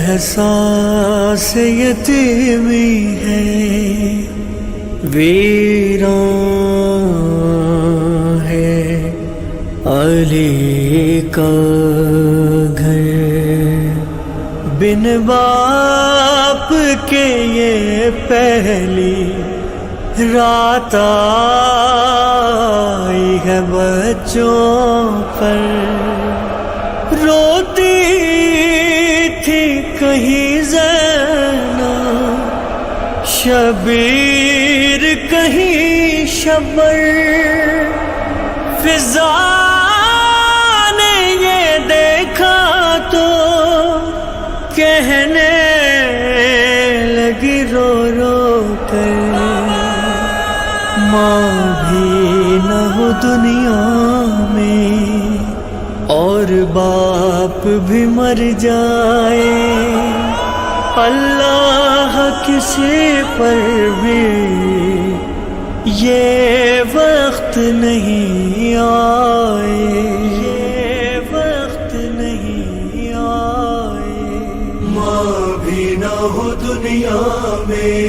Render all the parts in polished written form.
احساس یتیمی ہے، ویران ہے علی کا گھر، بن باپ کے یہ پہلی رات آئی ہے بچوں پر، روتی تھی کہیں زینب شبیر کہیں شبر، فضا نے یہ دیکھا تو کہنے لگی رو رو کر، ماں بھی نہ ہو دنیا میں اور باپ بھی مر جائے، اللہ کسی پر بھی یہ وقت نہیں آئے، یہ وقت نہیں آئے، ماں بھی نہ ہو دنیا میں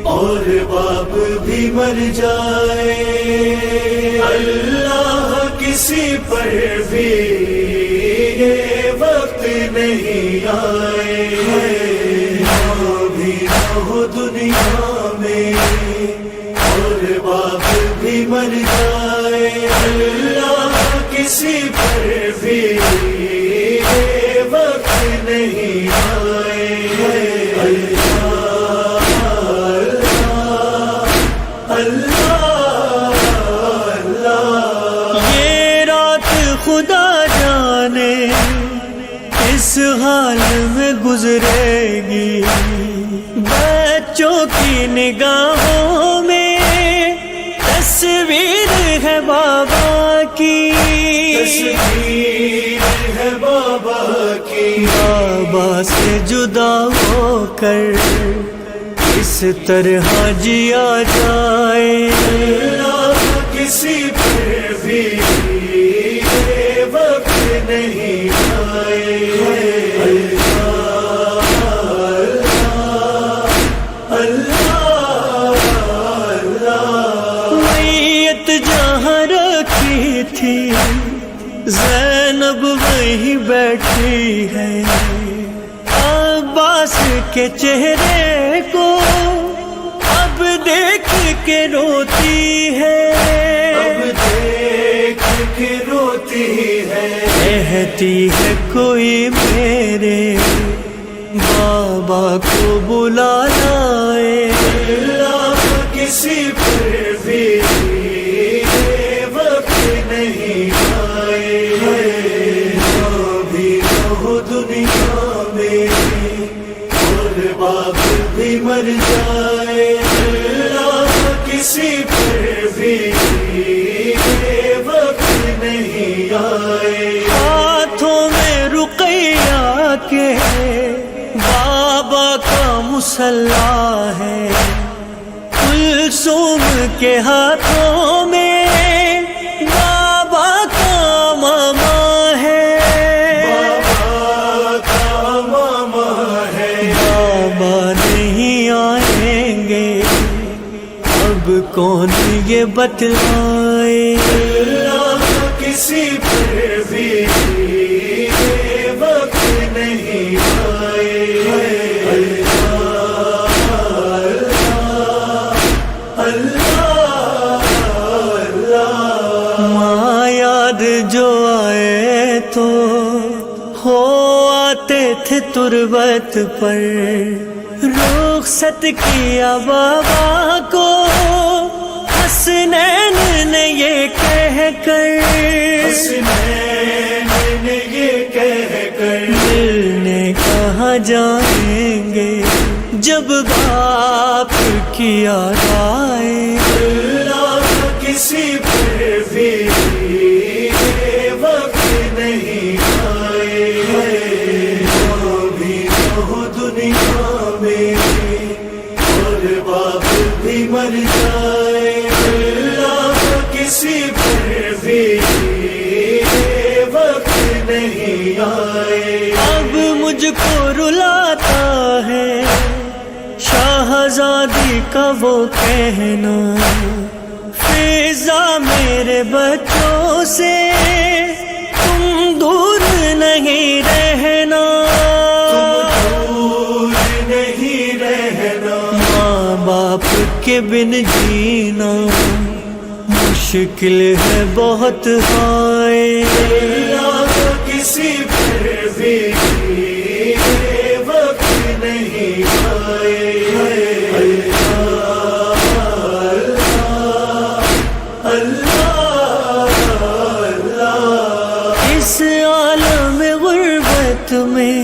اور باپ بھی مر جائے، اللہ کسی پر بھی یہ وقت نہیں آئے، ماں بھی نہ ہو دنیا میں اور باپ بھی مر جائے، اللہ کسی پر بھی یہ وقت نہیں آئے، خدا جانے اس حال میں گزرے گی، بچوں کی نگاہوں میں تصویر ہے بابا کی، تصویر ہے بابا کی، بابا سے جدا ہو کر اس طرح جیا جائے، کسی پر بھی نہیں آئے، میت جہاں رکھی تھی زینب وہیں بیٹھی ہے، عباس کے چہرے کو اب دیکھ کے روتی ہے، اب دیکھ کے روتی ہے، کہتی ہے کوئی میرے بابا کو بلا لائے، اللہ کسی پر بھی یہ وقت نہیں آئے، ماں بھی نہ ہو دنیا میں اور باپ بھی مر جائے، اللہ کسی پر بھی یہ وقت نہیں آئے، ہاتھوں میں رقیہ کے بابا کا مصلی ہے، کلثوم کے ہاتھوں میں بابا کا ماما ہے، بابا کا ماما ہے، بابا نہیں آئیں گے اب کون یہ بتلائے، کسی پر بھی یہ وقت نہیں آئے، ماں یاد جو آئے تو ہو آتے تھے تربت پر، رخصت کیا بابا کو حسنین نے یہ کہہ کر، حسنین نے یہ کہہ کر، ملنے کہاں جائیں گے جب باپ کی یاد آئے، اللہ کسی پر بھی یہ وقت نہیں آئے، ماں بھی نہ ہو دنیا میں اور باپ بھی مر جائے، اللہ کسی پر بھی یہ وقت نہیں آئے، اب مجھ کو رلا کا وہ کہنا، فضا میرے بچوں سے تم دور نہیں رہنا، ماں باپ کے بن جینا مشکل ہے بہت، ہائے کسی پر بھی وقت نہیں آئے، اس عالم غربت میں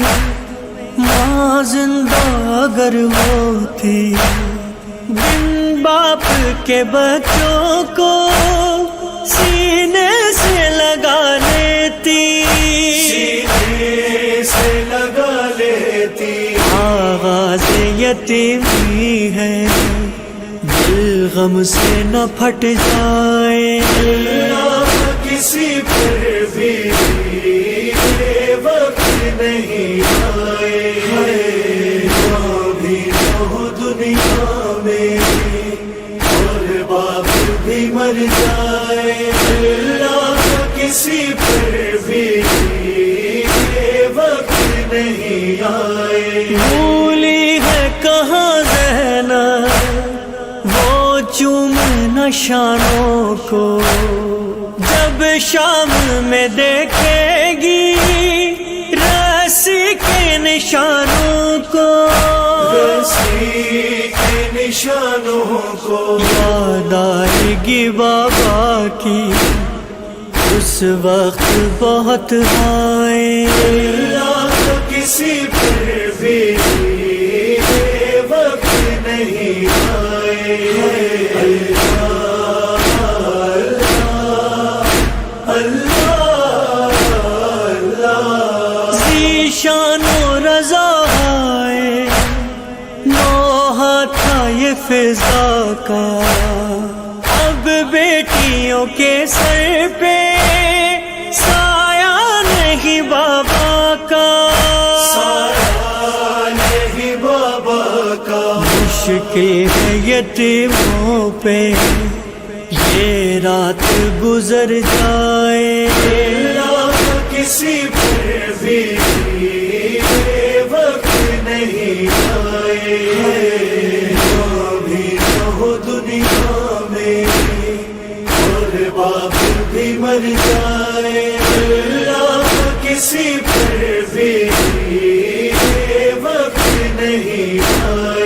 ماں زندہ اگر ہوتی، بن باپ کے بچوں کو سینے سے لگا لیتی، سینے سے لگا لیتی، آغاز یتیمی ہے دل غم سے نہ پھٹ جائے، کسی پر بھی وقت نہیں آئے، بھی ہو دنیا میں اور باپ بھی مر جائے، اللہ کسی پر بھی وقت نہیں آئے، بھولی ہے کہاں زینب وہ چومنا شانوں کو، جب شام میں دیکھے گی رسی کے نشانوں کو، رسی کے نشانوں کو، یاد آئے گی بابا کی اس وقت بہت، آئے کسی پر بھی وقت نہیں آئے، ذیشان و رضا ہے نوحہ تھا یہ فضا کا، اب بیٹیوں کے سر پہ سایہ نہیں بابا کا، سایہ نہیں بابا کا، مشکل ہے یتیموں پہ یہ رات گزر جائے، کسی پر بھی وقت نہیں آئے، بھی ہو دنیا میں اور باپ بھی مر جائے، کسی پر بھی وقت نہیں آئے۔